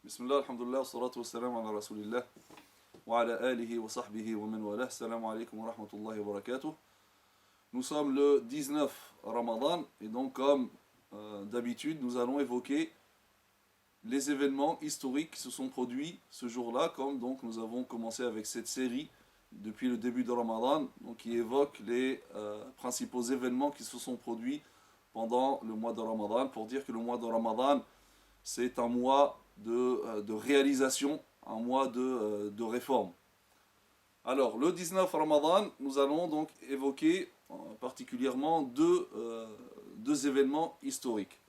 Bismillah, alhamdulillah, wa salatu wa salam ala rasulillah, wa ala alihi wa sahbihi wa man walah. Salam alaikum wa rahmatullahi wa barakatuh. Nous sommes le 19 Ramadan et donc comme d'habitude nous allons évoquer les événements historiques qui se sont produits ce jour-là, comme donc nous avons commencé avec cette série depuis le début de Ramadan, donc qui évoque les principaux événements qui se sont produits pendant le mois de Ramadan, pour dire que le mois de Ramadan c'est un mois de réalisation, un mois de réforme. Alors, le 19 Ramadan, nous allons donc évoquer particulièrement deux événements historiques.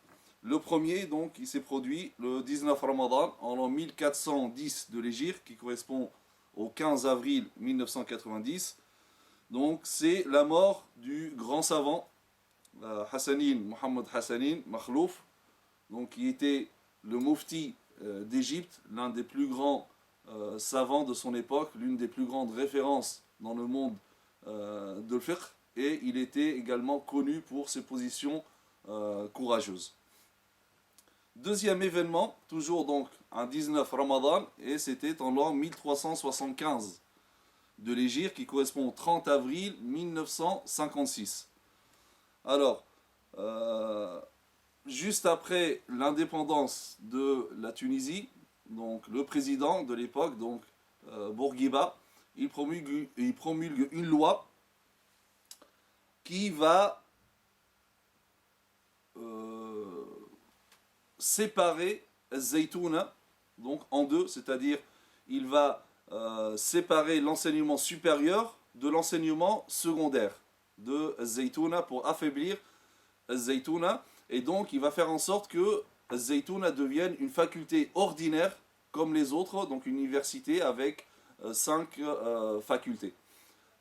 Le premier, donc, qui s'est produit le 19 Ramadan, en l'an 1410 de l'Hégire, qui correspond au 15 avril 1990. Donc, c'est la mort du grand savant Hassanin, Mohammed Hassanin Makhlouf, donc, qui était le mufti d'Égypte, l'un des plus grands savants de son époque, l'une des plus grandes références dans le monde de fiqh, et il était également connu pour ses positions courageuses. Deuxième événement, toujours donc un 19 Ramadan, et c'était en l'an 1375 de l'Hégire, qui correspond au 30 avril 1956. Alors, juste après l'indépendance de la Tunisie, donc le président de l'époque, donc Bourguiba, il promulgue une loi qui va séparer Zaytouna donc en deux, c'est-à-dire il va séparer l'enseignement supérieur de l'enseignement secondaire de Zaytouna pour affaiblir Zaytouna. Et donc, il va faire en sorte que Zaytouna devienne une faculté ordinaire comme les autres, donc une université avec 5 facultés.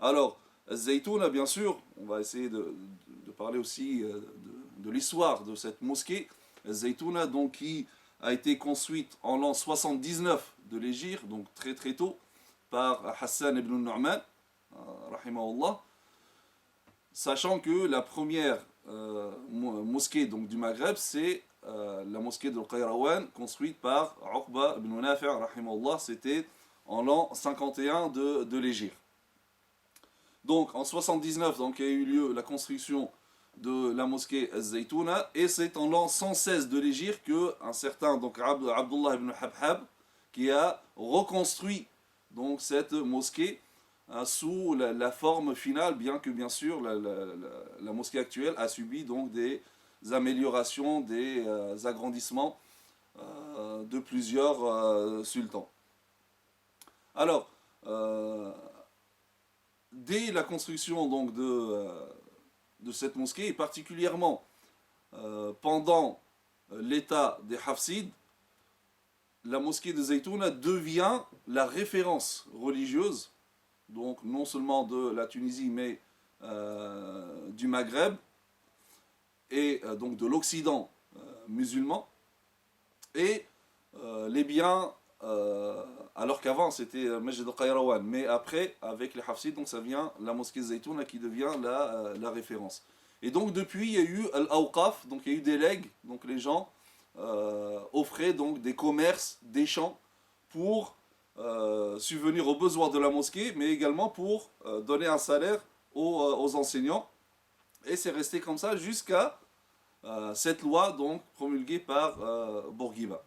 Alors, Zaytouna, bien sûr, on va essayer de parler aussi de l'histoire de cette mosquée. Zaytouna, donc, qui a été construite en l'an 79 de l'Hégire, donc très très tôt, par Hassan ibn Nu'man, rahimahullah, sachant que la première mosquée donc, du Maghreb, c'est la mosquée de Qayrawan, construite par Uqba ibn Nafi', rahimahullah, c'était en l'an 51 de l'Hégire. Donc en 79, donc, il y a eu lieu la construction de la mosquée Zaytouna, et c'est en l'an 116 de l'Hégire que un certain donc, Abdullah ibn Habhab, qui a reconstruit donc, cette mosquée sous la forme finale, bien que bien sûr la mosquée actuelle a subi donc des améliorations, des agrandissements de plusieurs sultans. Alors, dès la construction donc de cette mosquée, et particulièrement pendant l'état des Hafsides, la mosquée de Zaytouna devient la référence religieuse, donc non seulement de la Tunisie, mais du Maghreb, et donc de l'Occident musulman. Et les biens, alors qu'avant c'était Masjid al-Qayrawan, mais après, avec les Hafsides, donc ça vient la mosquée Zaytouna qui devient la référence. Et donc depuis, il y a eu Al-Awqaf, donc il y a eu des legs, donc les gens offraient donc des commerces, des champs, pour subvenir aux besoins de la mosquée, mais également pour donner un salaire aux enseignants. Et c'est resté comme ça jusqu'à cette loi donc promulguée par Bourguiba.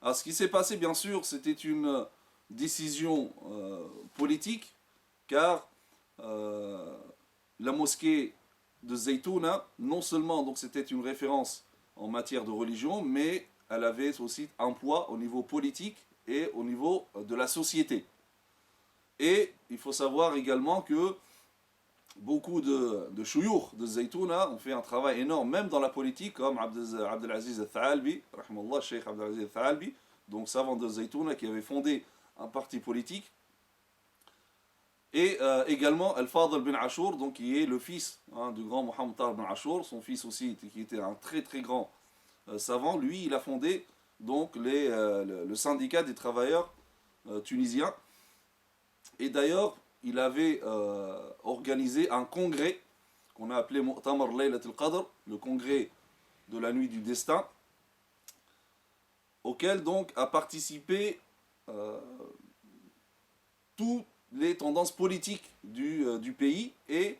Alors ce qui s'est passé, bien sûr, c'était une décision politique, car la mosquée de Zaytouna, non seulement donc c'était une référence en matière de religion, mais elle avait aussi un poids au niveau politique et au niveau de la société. Et il faut savoir également que beaucoup de chouyour de Zaytouna ont fait un travail énorme, même dans la politique, comme Abdelaziz al-Tha'albi, rahimallah, Cheikh Abdelaziz al-Tha'albi, donc savant de Zaytouna, qui avait fondé un parti politique. Et également Al-Fadl bin Ashur, donc, qui est le fils du grand Mohammed Tahir bin Ashur, son fils aussi, qui était un très très grand savant. Lui, il a fondé donc le syndicat des travailleurs tunisiens. Et d'ailleurs, il avait organisé un congrès qu'on a appelé Mu'tamar Laylat al-Qadr, le congrès de la nuit du destin, auquel donc a participé toutes les tendances politiques du pays, et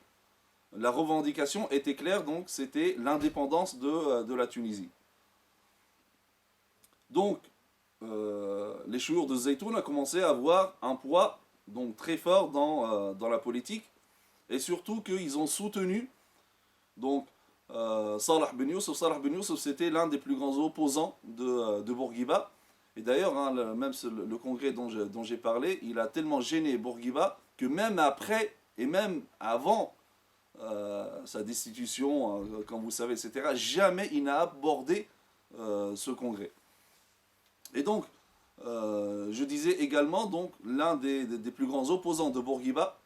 la revendication était claire, donc c'était l'indépendance de la Tunisie. Donc, les chouyours de Zaytoun a commencé à avoir un poids donc très fort dans la politique, et surtout qu'ils ont soutenu donc Salah Ben Youssef. Salah Ben Youssef, c'était l'un des plus grands opposants de Bourguiba. Et d'ailleurs, hein, même le congrès dont j'ai parlé, il a tellement gêné Bourguiba que même après et même avant sa destitution, comme vous savez, etc., jamais il n'a abordé ce congrès. Et donc, je disais également, donc, l'un des plus grands opposants de Bourguiba,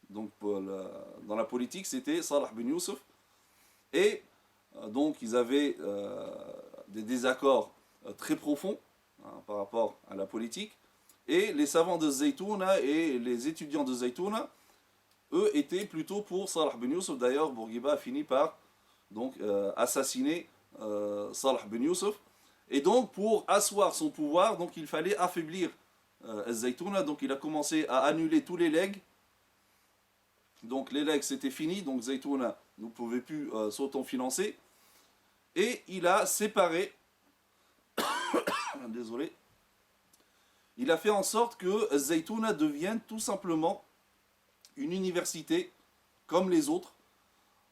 donc, dans la politique, c'était Salah Ben Youssef. Et donc, ils avaient des désaccords très profonds, hein, par rapport à la politique. Et les savants de Zaytouna et les étudiants de Zaytouna, eux, étaient plutôt pour Salah Ben Youssef. D'ailleurs, Bourguiba a fini par donc, assassiner Salah Ben Youssef. Et donc, pour asseoir son pouvoir, donc, il fallait affaiblir Zaytouna. Donc, il a commencé à annuler tous les legs. Donc, les legs, c'était fini. Donc, Zaytouna ne pouvait plus s'autofinancer. Et il a séparé, désolé, il a fait en sorte que Zaytouna devienne tout simplement une université comme les autres,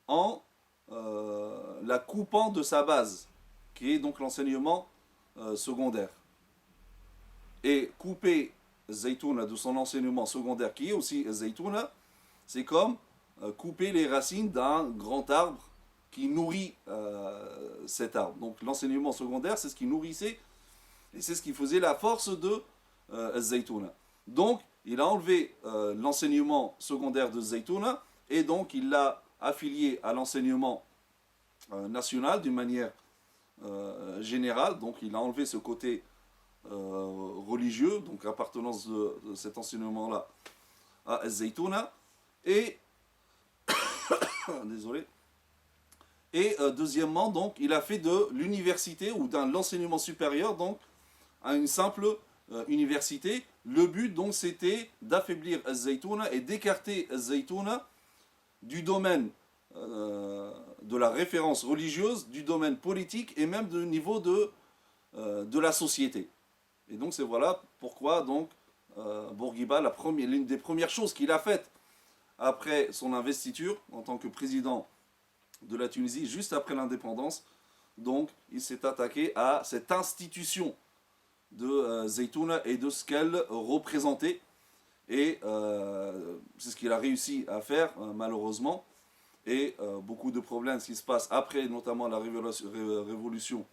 en la coupant de sa base, qui est donc l'enseignement secondaire. Et couper Zaytouna de son enseignement secondaire, qui est aussi Zaytouna, c'est comme couper les racines d'un grand arbre qui nourrit cet arbre. Donc l'enseignement secondaire, c'est ce qui nourrissait, et c'est ce qui faisait la force de Zaytouna. Donc, il a enlevé l'enseignement secondaire de Zaytouna, et donc il l'a affilié à l'enseignement national d'une manière générale. Donc, il a enlevé ce côté religieux, donc appartenance de cet enseignement-là à Zaytouna. Et, désolé. Et deuxièmement, donc, il a fait de l'université ou de l'enseignement supérieur, donc, à une simple université. Le but, donc, c'était d'affaiblir Zaytouna et d'écarter Zaytouna du domaine de la référence religieuse, du domaine politique et même du niveau de la société. Et donc, c'est voilà pourquoi, donc, Bourguiba, l'une des premières choses qu'il a faites après son investiture en tant que président de la Tunisie, juste après l'indépendance, donc, il s'est attaqué à cette institution de Zaytouna et de ce qu'elle représentait. Et c'est ce qu'il a réussi à faire, malheureusement. Et beaucoup de problèmes, ce qui se passe après, notamment la révolution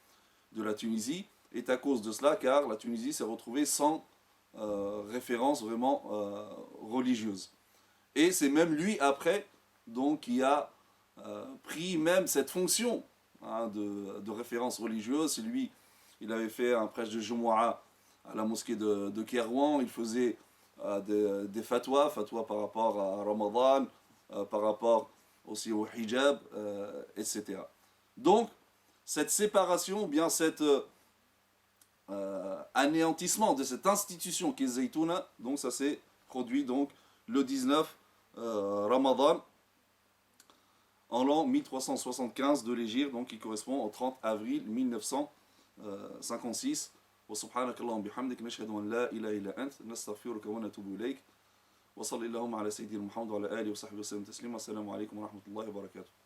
de la Tunisie, est à cause de cela, car la Tunisie s'est retrouvée sans référence vraiment religieuse. Et c'est même lui, après, donc, qui a pris même cette fonction, hein, de référence religieuse. C'est lui. Il avait fait un prêche de Jumu'ah à la mosquée de Kérouan. Il faisait des fatwas par rapport à Ramadan, par rapport aussi au hijab, etc. Donc, cette séparation, ou bien cet anéantissement de cette institution qui est Zaytouna, donc ça s'est produit donc le 19 Ramadan, en l'an 1375 de l'Hégire, donc qui correspond au 30 avril 1956. وسبحانك اللهم بحمدك نشهد أن لا إله إلا أنت نستغفرك ونتوب إليك وصلى اللهم على سيدنا محمد وعلى آله وصحبه وسلم تسليما. السلام عليكم ورحمة الله وبركاته.